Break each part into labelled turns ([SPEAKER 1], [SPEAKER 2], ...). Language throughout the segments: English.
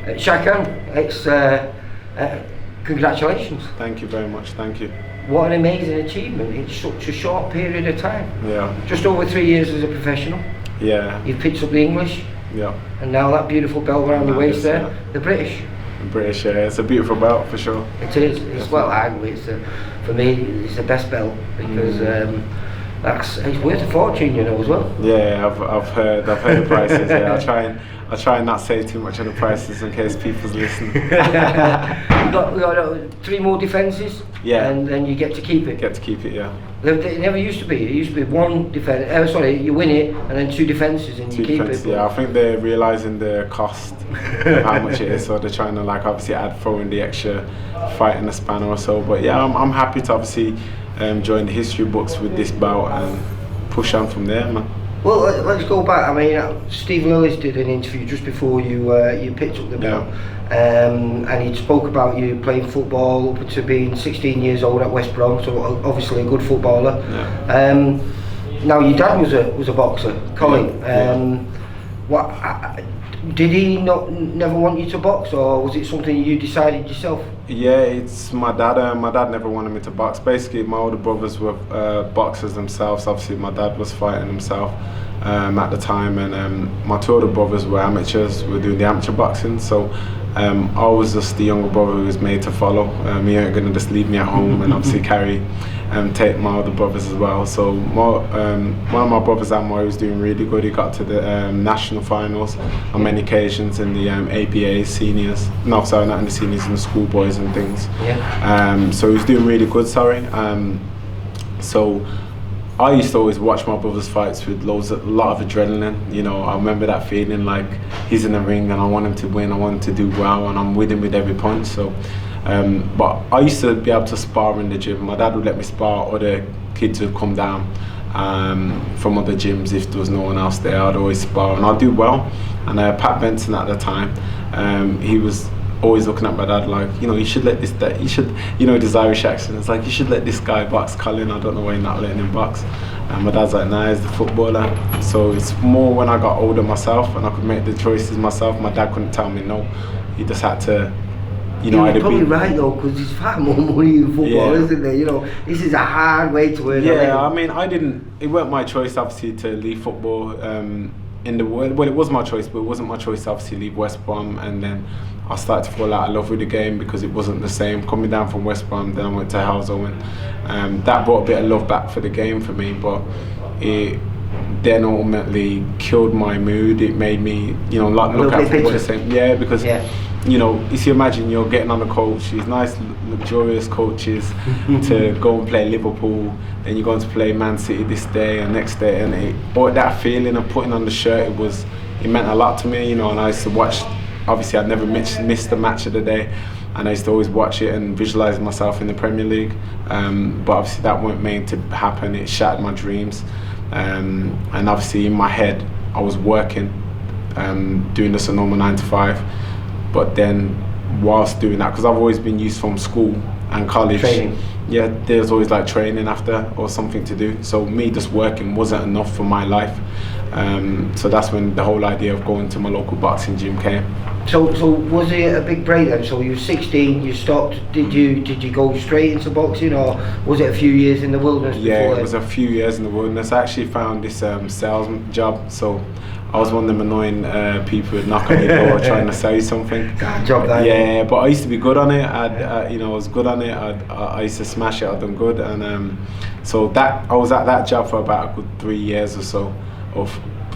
[SPEAKER 1] Shakan, it's congratulations.
[SPEAKER 2] Thank you very much. Thank you.
[SPEAKER 1] What an amazing achievement in such a short period of time.
[SPEAKER 2] Yeah.
[SPEAKER 1] Just over 3 years as a professional.
[SPEAKER 2] Yeah.
[SPEAKER 1] You've picked up the English.
[SPEAKER 2] Yeah.
[SPEAKER 1] And now that beautiful belt around your waist there, yeah. The British.
[SPEAKER 2] The British, yeah. It's a beautiful belt for sure.
[SPEAKER 1] It is. It's well, it's for me, it's the best belt because it's worth a fortune, you know, as well.
[SPEAKER 2] Yeah, I've heard the prices. Yeah, I try and not say too much of the prices in case people's listening.
[SPEAKER 1] we got 3 more defences.
[SPEAKER 2] Yeah.
[SPEAKER 1] And then you get to keep it.
[SPEAKER 2] Get to keep it, yeah.
[SPEAKER 1] It never used to be. It used to be 1 defence. Sorry, you win it and then 2 defences and you keep it.
[SPEAKER 2] Yeah, I think they're realising the cost of how much it is, so they're trying to obviously throw in the extra fight in the spanner or so. But yeah, I'm happy to obviously join the history books with this bout and push on from there, man.
[SPEAKER 1] Well, let's go back. I mean, Steve Lillis did an interview just before you picked up the belt, and he spoke about you playing football up to being 16 years old at West Brom, so obviously a good footballer. Yeah. Now your dad was a boxer, Colin. What did he never want you to box, or was it something you decided yourself?
[SPEAKER 2] Yeah, it's my dad. My dad never wanted me to box. Basically, my older brothers were boxers themselves. Obviously, my dad was fighting himself at the time, and my 2 older brothers were amateurs. Were doing the amateur boxing. So I was just the younger brother who was made to follow. He ain't gonna just leave me at home and obviously take my other brothers as well. So one of my brothers, Amor, was doing really good. He got to the national finals on many occasions in the ABA seniors. No, sorry, not in the seniors, in the schoolboys and things. Yeah. So he was doing really good. So I used to always watch my brother's fights with a lot of adrenaline. You know, I remember that feeling like he's in the ring and I want him to win. I want him to do well, and I'm with him with every punch. So. But I used to be able to spar in the gym. My dad would let me spar, other kids would come down from other gyms. If there was no one else there, I'd always spar and I'd do well. And Pat Benson at the time, he was always looking at my dad like, you know, you should let this Irish accent, it's like, you should let this guy box, Colin. I don't know why you're not letting him box. And my dad's like, nah, he's the footballer. So it's more when I got older myself and I could make the choices myself, my dad couldn't tell me no. He just had to, you know,
[SPEAKER 1] you're probably right though, because there's far more money in football, isn't there? You know, this is a hard way to earn a living.
[SPEAKER 2] I mean, it weren't my choice obviously to leave football in the world. Well, it was my choice, but it wasn't my choice to obviously leave West Brom, and then I started to fall out of love with the game because it wasn't the same. Coming down from West Brom, then I went to Hounslow, and that brought a bit of love back for the game for me, but it then ultimately killed my mood. It made me, you know, look at football the same. Yeah, because you know, if you imagine you're getting on a coach, these nice luxurious coaches to go and play Liverpool, then you're going to play Man City this day and next day, and that feeling of putting on the shirt, it meant a lot to me, you know. And I used to watch, obviously I'd never missed a match of the day, and I used to always watch it and visualise myself in the Premier League, but obviously that weren't made to happen. It shattered my dreams, and obviously in my head I was working, doing this a normal 9 to 5. But then, whilst doing that, because I've always been used from school and college,
[SPEAKER 1] training.
[SPEAKER 2] Yeah, there's always like training after or something to do. So me just working wasn't enough for my life. So that's when the whole idea of going to my local boxing gym came.
[SPEAKER 1] So was it a big break then? So you were 16, you stopped. Did you go straight into boxing, or was it a few years in the wilderness?
[SPEAKER 2] Yeah, it was a few years in the wilderness. I actually found this sales job. So I was one of them annoying people who'd knock on your door trying to sell you something.
[SPEAKER 1] Job that.
[SPEAKER 2] Yeah, but I used to be good on it. I was good on it. I used to smash it. I'd done good, and so that I was at that job for about a good 3 years or so.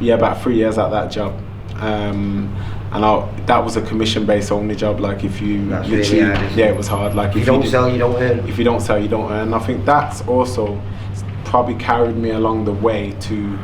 [SPEAKER 2] About 3 years at that job. And that was a commission-based only job. Like if you literally, really hard, it was hard. Like if
[SPEAKER 1] you don't sell, you don't earn.
[SPEAKER 2] If you don't sell, you don't earn. I think that's also probably carried me along the way to,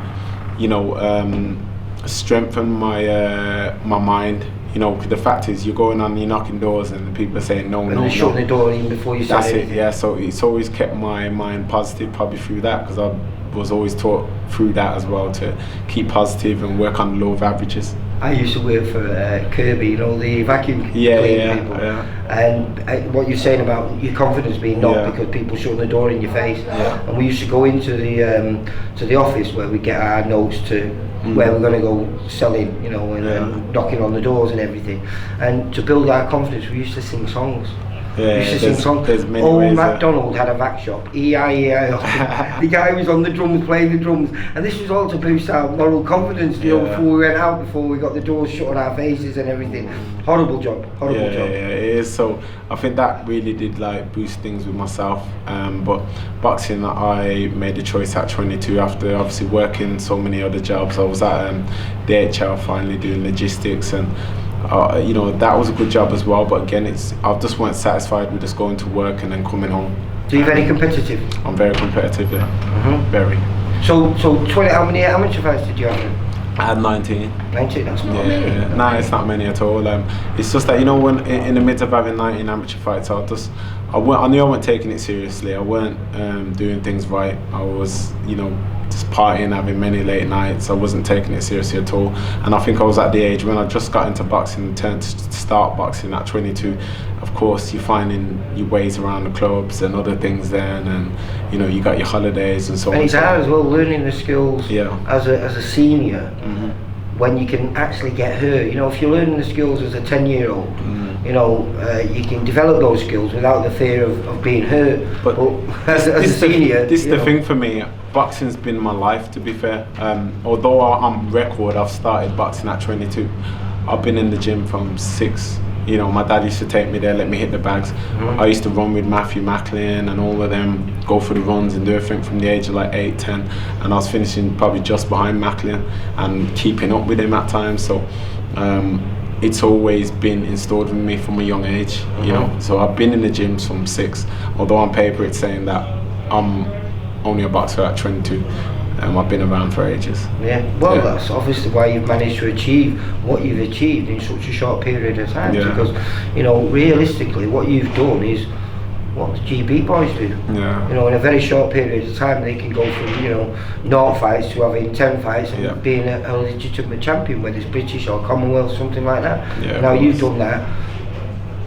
[SPEAKER 2] you know, strengthen my mind. You know, the fact is, you're going on, you're knocking doors, and the people are saying no,
[SPEAKER 1] and they're shutting the door even before you say
[SPEAKER 2] That's
[SPEAKER 1] anything.
[SPEAKER 2] it. Yeah. So it's always kept my mind positive, probably through that, because I was always taught through that as well to keep positive and work on the law of averages.
[SPEAKER 1] I used to work for Kirby, you know, the vacuum
[SPEAKER 2] Yeah,
[SPEAKER 1] cleaning people.
[SPEAKER 2] yeah.
[SPEAKER 1] And what you're saying about your confidence being knocked because people shutting the door in your face.
[SPEAKER 2] Yeah.
[SPEAKER 1] And we used to go into the office where we get our notes to where we're going to go selling, you know, and knocking on the doors and everything. And to build our confidence, we used to sing songs.
[SPEAKER 2] Yeah, there's many
[SPEAKER 1] Old
[SPEAKER 2] ways.
[SPEAKER 1] MacDonald had a vac shop, E-I-E-I-O. The guy was on the drums, playing the drums, and this was all to boost our moral confidence, you know, before we went out, before we got the doors shut on our faces and everything. Horrible job, horrible job.
[SPEAKER 2] Yeah, it is. So I think that really did like boost things with myself. But boxing, I made the choice at 22 after obviously working so many other jobs. I was at DHL finally doing logistics, and you know, that was a good job as well, but again, I just weren't satisfied with just going to work and then coming home.
[SPEAKER 1] So you're very competitive?
[SPEAKER 2] I'm very competitive, yeah. Very.
[SPEAKER 1] So 20, how many amateur fights did you have?
[SPEAKER 2] I had 19.
[SPEAKER 1] 19, that's not many.
[SPEAKER 2] Yeah. Nah, it's not many at all. It's just that, you know, when in the midst of having 19 amateur fights, I knew I wasn't taking it seriously. I weren't doing things right. I was, you know, just partying, having many late nights. I wasn't taking it seriously at all. And I think I was at the age when I just got into boxing and turned to start boxing at 22. Of course, you're finding your ways around the clubs and other things then, and you know, you got your holidays and so on.
[SPEAKER 1] And it's hard as well, learning the skills as a senior, when you can actually get hurt. You know, if you're learning the skills as a 10-year-old, you know, you can develop those skills without the fear of being hurt. But as a senior,
[SPEAKER 2] this is the thing for me. Boxing's been my life, to be fair. Although I'm record, I've started boxing at 22. I've been in the gym from 6. You know, my dad used to take me there, let me hit the bags. I used to run with Matthew Macklin and all of them, go for the runs and do everything from the age of like 8, 10. And I was finishing probably just behind Macklin and keeping up with him at times. So it's always been installed in me from a young age, you know. So I've been in the gyms from 6, although on paper it's saying that I'm only a boxer at 22. I've been around for ages. Yeah,
[SPEAKER 1] well, that's obviously why you've managed to achieve what you've achieved in such a short period of time. Because, you know, realistically, what you've done is what the GB boys do. You know, in a very short period of time, they can go from, you know, 0 fights to having 10 fights and being a legitimate champion, whether it's British or Commonwealth, something like that. Now you've done that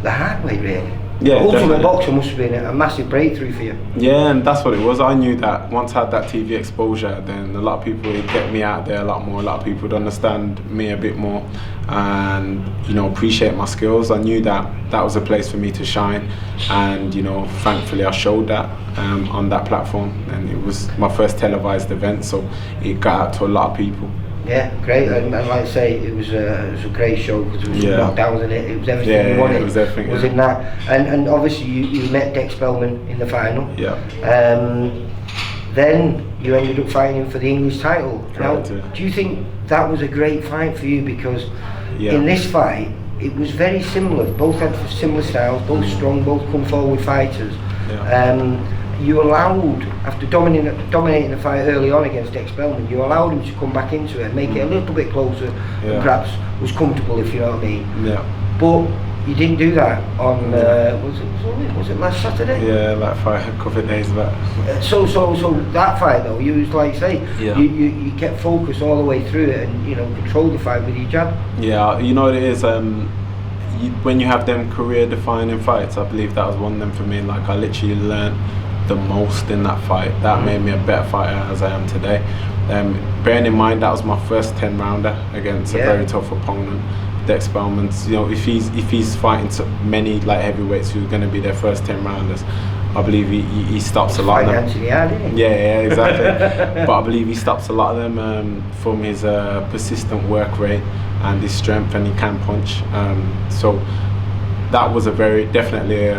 [SPEAKER 1] the hard way, really.
[SPEAKER 2] Yeah,
[SPEAKER 1] Ultimate Boxer must have been a massive breakthrough for you.
[SPEAKER 2] Yeah, and that's what it was. I knew that once I had that TV exposure, then a lot of people would get me out there a lot more. A lot of people would understand me a bit more and, you know, appreciate my skills. I knew that that was a place for me to shine, and, you know, thankfully I showed that on that platform, and it was my first televised event, so it got out to a lot of people.
[SPEAKER 1] Yeah, great, and like I say, it was a great show because it was knockdowns in it. It was everything you wanted.
[SPEAKER 2] It was everything.
[SPEAKER 1] Was in that, and obviously you met Dex Spellman in the final. Then you ended up fighting for the English title. Now, do you think that was a great fight for you? Because in this fight, it was very similar. Both had similar styles, both strong, both come forward fighters. You allowed, after dominating the fight early on against Dex Spellman, you allowed him to come back into it, make it a little bit closer, and perhaps was comfortable, if you know what I mean. But you didn't do that on was it last Saturday?
[SPEAKER 2] Yeah, like a couple of days back.
[SPEAKER 1] So that fight though, you was like say, you kept focused all the way through it, and, you know, controlled the fight with your jab. Yeah,
[SPEAKER 2] you know what it is. When you have them career-defining fights, I believe that was one of them for me. Like, I literally learned the most in that fight. That made me a better fighter as I am today. Bearing in mind that was my first 10-rounder against a very tough opponent, Dex Spellman. You know, if he's fighting many light heavyweights who are going to be their first 10-rounders, I believe he stops a lot of them. Yeah, exactly. But I believe he stops a lot of them from his persistent work rate and his strength, and he can punch. So that was definitely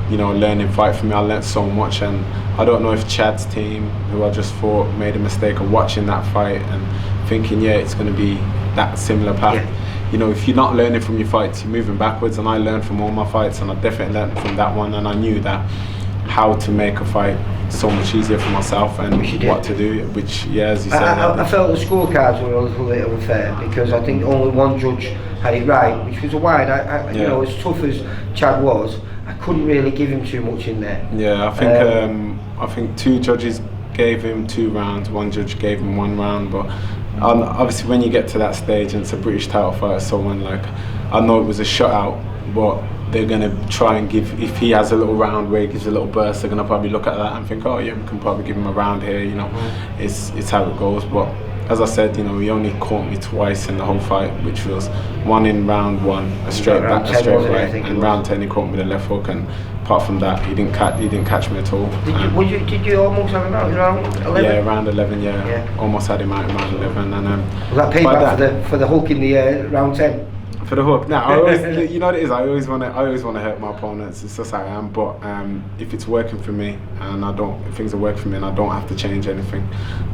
[SPEAKER 2] you know, learning fight for me. I learned so much, and I don't know if Chad's team, who I just thought made a mistake of watching that fight and thinking, it's going to be that similar path. You know, if you're not learning from your fights, you're moving backwards, and I learned from all my fights, and I definitely learned from that one, and I knew that how to make a fight so much easier for myself and what to do, which, as you said,
[SPEAKER 1] I felt the scorecards were a little bit unfair, because I think only one judge had it right, which was a wide. You know, as tough as Chad was, I couldn't really give him too much in there.
[SPEAKER 2] I think 2 judges gave him 2 rounds, one judge gave him 1 round, but obviously when you get to that stage and it's a British title fight, someone like, I know it was a shutout, but they're going to try and give, if he has a little round where he gives a little burst, they're going to probably look at that and think, oh yeah, we can probably give him a round here, you know. It's how it goes. But as I said, you know, he only caught me twice in the whole fight, which was one in round 1, a straight back, a straight right, and round 10 he caught me with a left hook, and apart from that, he didn't catch me at all.
[SPEAKER 1] Did you almost have him out in round 11?
[SPEAKER 2] Yeah, round 11, yeah. Almost had him out in round 11. And
[SPEAKER 1] was that payback for the hook in the round 10?
[SPEAKER 2] For the hook. Now, I always, you know what it is. I always want to hurt my opponents. It's just how I am. But if it's working for me, and if things are working for me, and I don't have to change anything,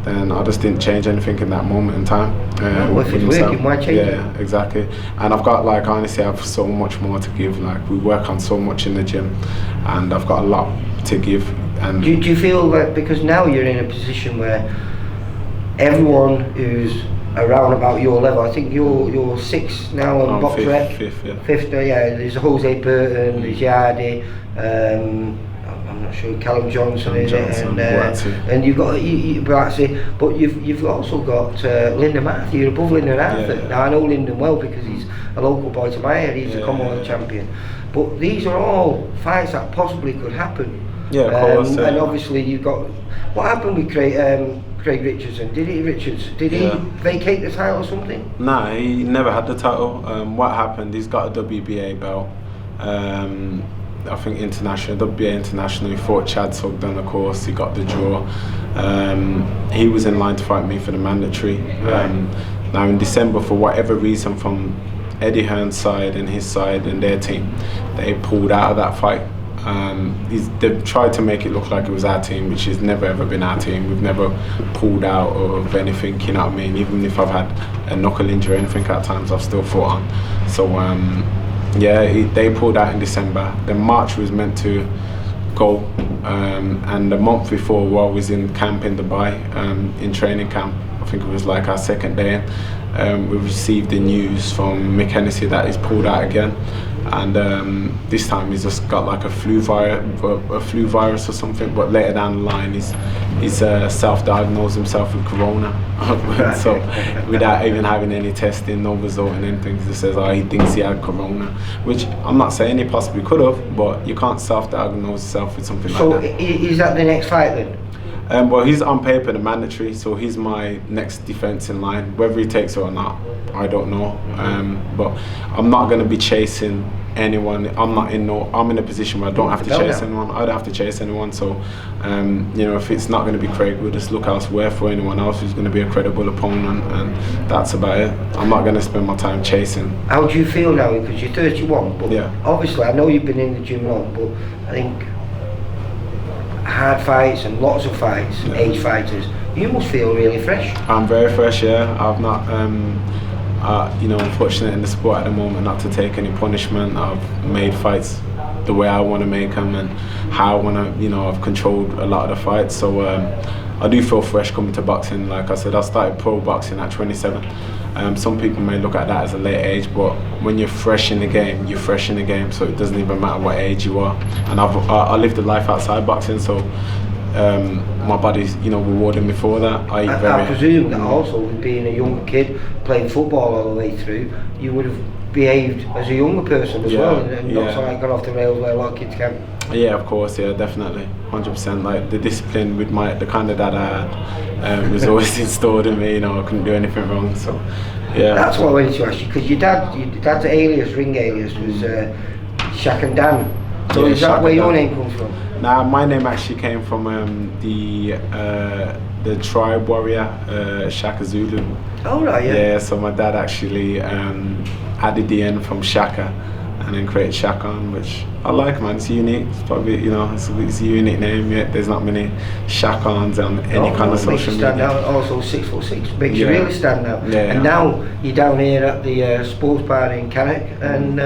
[SPEAKER 2] then I just didn't change anything in that moment in time.
[SPEAKER 1] Well, if it's working, why change it?
[SPEAKER 2] Yeah, exactly. And I've got, like, honestly, I have so much more to give. Like, we work on so much in the gym, and I've got a lot to give. And
[SPEAKER 1] do you feel that because now you're in a position where everyone who's around about your level, I think you're 6th now on box rec.
[SPEAKER 2] 5th, yeah.
[SPEAKER 1] 5th, yeah. There's Jose Burton, there's Yardy, I'm not sure, Callum Johnson, and you've got Blatzy, but you've also got Lyndon Matthew. You're above Lyndon Arthur.
[SPEAKER 2] Yeah.
[SPEAKER 1] Now I know Lyndon well because he's a local boy to my area. He's a Commonwealth champion. But these are all fights that possibly could happen.
[SPEAKER 2] Yeah, of course.
[SPEAKER 1] And obviously you've got, what happened with Craig Richardson? Did he vacate the title or something?
[SPEAKER 2] Nah, he never had the title. What happened, he's got a WBA belt. I think international, WBA international. He fought Chad Sugden, of course. He got the draw. He was in line to fight me for the mandatory. Now in December, for whatever reason, from Eddie Hearn's side and his side and their team, they pulled out of that fight. They've tried to make it look like it was our team, which has never ever been our team. We've never pulled out of anything, you know what I mean? Even if I've had a knuckle injury or anything at times, I've still fought on. So they pulled out in December. Then March was meant to go, and the month before, while I was in camp in Dubai, in training camp, I think it was like our 2nd day, we received the news from Mick Hennessy that he's pulled out again. And this time he's just got like a flu virus or something. But later down the line, he's self-diagnosed himself with corona. So without even having any testing, no result and anything, he just says, he thinks he had corona. Which I'm not saying he possibly could have, but you can't self-diagnose yourself with something like that.
[SPEAKER 1] So is that the next fight then?
[SPEAKER 2] Well, he's on paper the mandatory, so he's my next defence in line. Whether he takes it or not, I don't know. But I'm not going to be chasing anyone. I'm in a position where I don't have to chase anyone. I don't have to chase anyone. So, you know, if it's not going to be Craig, we'll just look elsewhere for anyone else who's going to be a credible opponent, and that's about it. I'm not going to spend my time chasing.
[SPEAKER 1] How do you feel now? Because you're 31, but obviously I know you've been in the gym long, but I think hard fights and lots of fights, age fighters, you must feel really fresh.
[SPEAKER 2] I'm very fresh, yeah. I've not, you know, unfortunate in the sport at the moment not to take any punishment. I've made fights the way I want to make them and how I want to, you know, I've controlled a lot of the fights. So I do feel fresh coming to boxing. Like I said, I started pro boxing at 27. Some people may look at that as a late age, but when you're fresh in the game, you're fresh in the game, so it doesn't even matter what age you are. And I lived a life outside boxing, so my body's, you know, rewarding me for that.
[SPEAKER 1] I presume that also, with being a younger kid, playing football all the way through, you would have behaved as a younger person as well, and not so like gone off the rails where a lot of kids can.
[SPEAKER 2] Yeah, of course, yeah, definitely, 100%. Like the discipline with the kind of dad I had was always installed in me. You know, I couldn't do anything wrong. So, yeah. That's
[SPEAKER 1] what I wanted to ask you, because your dad's alias, ring alias, was Shakan. So is that where your name comes from?
[SPEAKER 2] Nah, my name actually came from the tribe warrior, Shaka Zulu.
[SPEAKER 1] Oh right, yeah.
[SPEAKER 2] Yeah, so my dad actually added the end from Shaka and then created Shakan, which I like, man. It's unique. It's probably, you know, it's a unique name. Yeah, there's not many Shakans on any kind of social media.
[SPEAKER 1] Stand out. Also 6'6" makes you really stand out.
[SPEAKER 2] Yeah,
[SPEAKER 1] and now you're down here at the sports bar in Cannock and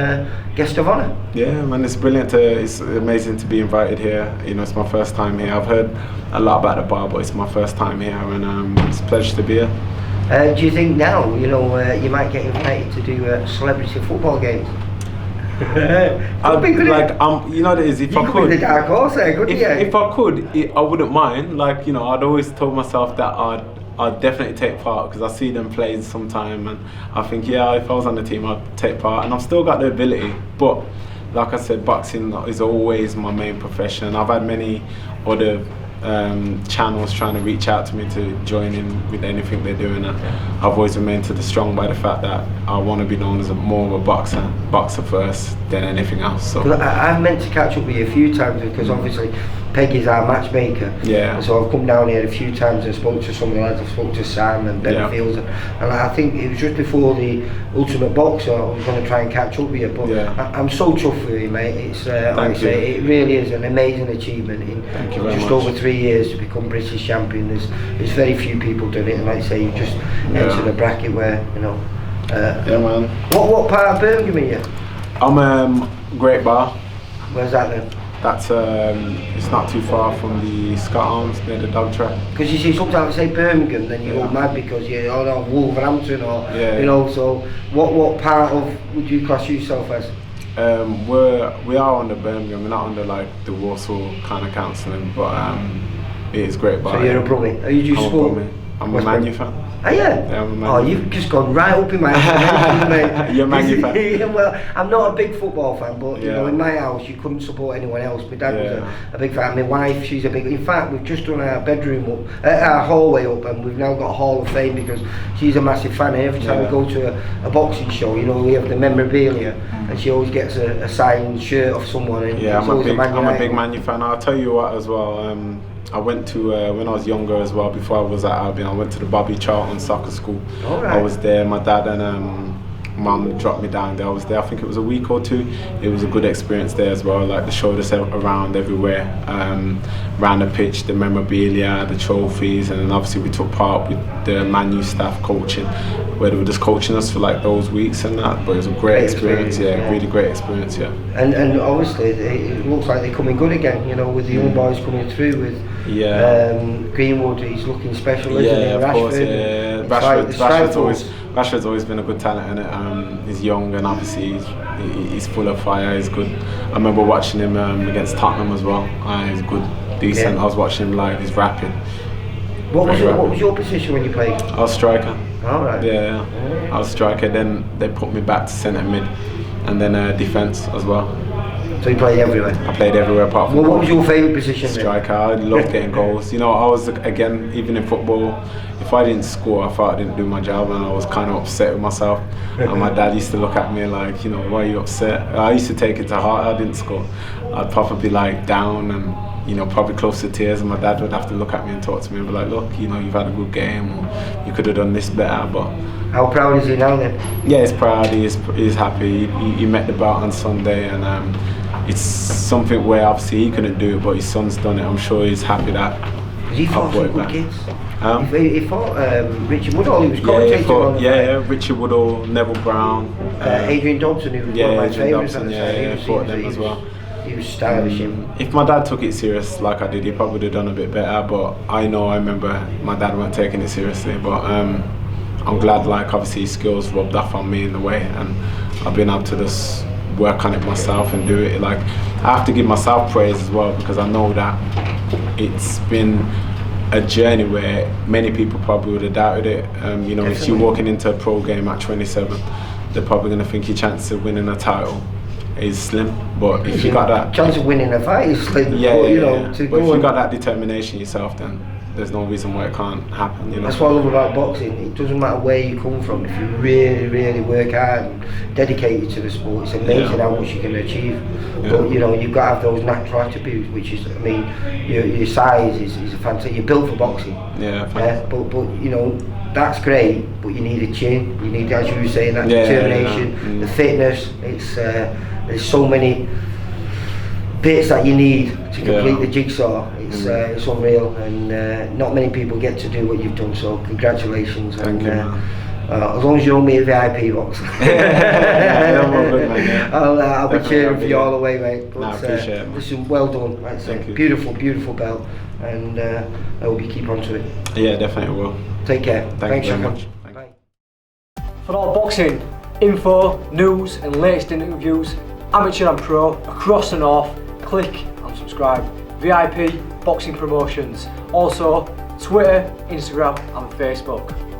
[SPEAKER 1] guest of honour.
[SPEAKER 2] Yeah, man, it's brilliant. It's amazing to be invited here. You know, it's my first time here. I've heard a lot about the bar, but it's my first time here, and it's a pleasure to be here.
[SPEAKER 1] Do you think now, you know, you might get invited to do celebrity football games? Could be, couldn't it?
[SPEAKER 2] You know what it is. If I
[SPEAKER 1] You
[SPEAKER 2] could,
[SPEAKER 1] be the dark horse there, couldn't you?
[SPEAKER 2] if I could, I wouldn't mind. Like, you know, I'd always told myself that I'd definitely take part, because I see them play sometime, and I think, yeah, if I was on the team, I'd take part, and I've still got the ability. But like I said, boxing is always my main profession. I've had many other channels trying to reach out to me to join in with anything they're doing, and I've always remained to the strong by the fact that I want to be known as more of a boxer first than anything else. So
[SPEAKER 1] I've meant to catch up with you a few times, because obviously Peggy's our matchmaker.
[SPEAKER 2] Yeah.
[SPEAKER 1] And so I've come down here a few times and spoke to some of the lads. I've spoken to Sam and Ben Fields, and I think it was just before the Ultimate Boxer I was going to try and catch up with you. But I'm so chuffed for you, mate. It's like I say, it really is an amazing achievement in just over 3 years to become British champion. There's very few people doing it, and like I say, you just enter the bracket where, you know.
[SPEAKER 2] Yeah, man.
[SPEAKER 1] What part of Birmingham are you?
[SPEAKER 2] I'm Great Bar.
[SPEAKER 1] Where's that then?
[SPEAKER 2] That's it's not too far from the Scott Arms near the dog track.
[SPEAKER 1] Because you see, sometimes I say Birmingham, then you go mad because you're Wolverhampton or you know. So what part of would you class yourself as?
[SPEAKER 2] We are under Birmingham. We're not under like the Warsaw kind of counselling, but it is Great Bar.
[SPEAKER 1] So you're a Brummie. Are you just sport?
[SPEAKER 2] I'm a Man U fan.
[SPEAKER 1] Are you?
[SPEAKER 2] Yeah, I'm a Man U.
[SPEAKER 1] You've just gone right up in my house, mate.
[SPEAKER 2] You're a Man U fan?
[SPEAKER 1] Well, I'm not a big football fan, but you know, in my house you couldn't support anyone else. My dad was a big fan. My wife, she's a big. In fact, we've just done our bedroom up, our hallway up, and we've now got a Hall of Fame because she's a massive fan. And every time we go to a boxing show, you know, we have the memorabilia, and she always gets a signed shirt of someone. And
[SPEAKER 2] I'm a big Man U fan. I'll tell you what as well. I went to, when I was younger as well, before I was at Albion, I went to the Bobby Charlton Soccer School. I was there, my dad and Mum dropped me down there. I was there, I think it was a week or two. It was a good experience there as well. Like, they showed us around everywhere, around the pitch, the memorabilia, the trophies, and then obviously we took part with the Man U staff coaching, where they were just coaching us for like those weeks and that. But it was a great experience, really great experience,
[SPEAKER 1] And obviously it looks like they're coming good again, you know, with the young boys coming through with Greenwood. He's looking special, isn't he?
[SPEAKER 2] Of course, Rashford's always been a good talent, and he's young, and obviously he's full of fire. He's good. I remember watching him against Tottenham as well. He's good, decent. I was watching him live. He's rapping.
[SPEAKER 1] What was your position when you played?
[SPEAKER 2] I was striker.
[SPEAKER 1] All right.
[SPEAKER 2] Yeah, I was striker. Then they put me back to centre mid, and then defence as well.
[SPEAKER 1] So you played everywhere?
[SPEAKER 2] I played everywhere apart from.
[SPEAKER 1] What was your favourite position?
[SPEAKER 2] Striker. I loved getting goals. You know, I was, again, even in football, if I didn't score, I thought I didn't do my job, and I was kind of upset with myself. And my dad used to look at me like, you know, why are you upset? I used to take it to heart. I didn't score. I'd probably be like down and, you know, probably close to tears, and my dad would have to look at me and talk to me and be like, look, you know, you've had a good game, or you could have done this better. But
[SPEAKER 1] how proud is he now then?
[SPEAKER 2] Yeah, he's proud. He's happy. He met the belt on Sunday, and it's something where obviously he couldn't do it, but his son's done it. I'm sure he's happy that.
[SPEAKER 1] Because he fought some good kids. He fought Richard Woodall. He was
[SPEAKER 2] commentating Richard Woodall, Neville Brown,
[SPEAKER 1] Adrian Dobson, who was one of my favourites at the time.
[SPEAKER 2] He fought them as well.
[SPEAKER 1] He was stylish.
[SPEAKER 2] If my dad took it serious like I did, he probably would have done a bit better. But I remember my dad weren't taking it seriously. But I'm glad, like, obviously his skills rubbed off on me in the way, and I've been able to just work on it myself and do it. Like, I have to give myself praise as well, because I know that it's been a journey where many people probably would have doubted it. You know, if you're walking into a pro game at 27, they're probably going to think your chance of winning a title is slim. But if you got that
[SPEAKER 1] chance of winning a fight is slim, but if you got that determination yourself, then there's no reason why it can't happen, you know. That's what I love about boxing. It doesn't matter where you come from. If you really, really work hard and dedicate to the sport, it's amazing how much you can achieve. But you know, you've got to have those natural attributes, which is, I mean, your size is a fantastic. You're built for boxing. But you know, that's great. But you need a chin. You need, as you were saying, that determination, the fitness. It's there's so many bits that you need to complete the jigsaw. It's unreal, and not many people get to do what you've done. So congratulations.
[SPEAKER 2] Thank you.
[SPEAKER 1] As long as you owe me a VIP box, I'll be cheering for you all the way, mate. But,
[SPEAKER 2] I appreciate it.
[SPEAKER 1] Listen, well done. Thank you. Beautiful belt, and I hope you keep on to it.
[SPEAKER 2] Yeah, definitely will.
[SPEAKER 1] Take care.
[SPEAKER 2] Thanks very
[SPEAKER 1] Shakan.
[SPEAKER 2] much.
[SPEAKER 1] Bye.
[SPEAKER 3] For all boxing info, news, and latest interviews, amateur and pro, across the north. Click and subscribe. VIP Boxing Promotions. Also, Twitter, Instagram and Facebook.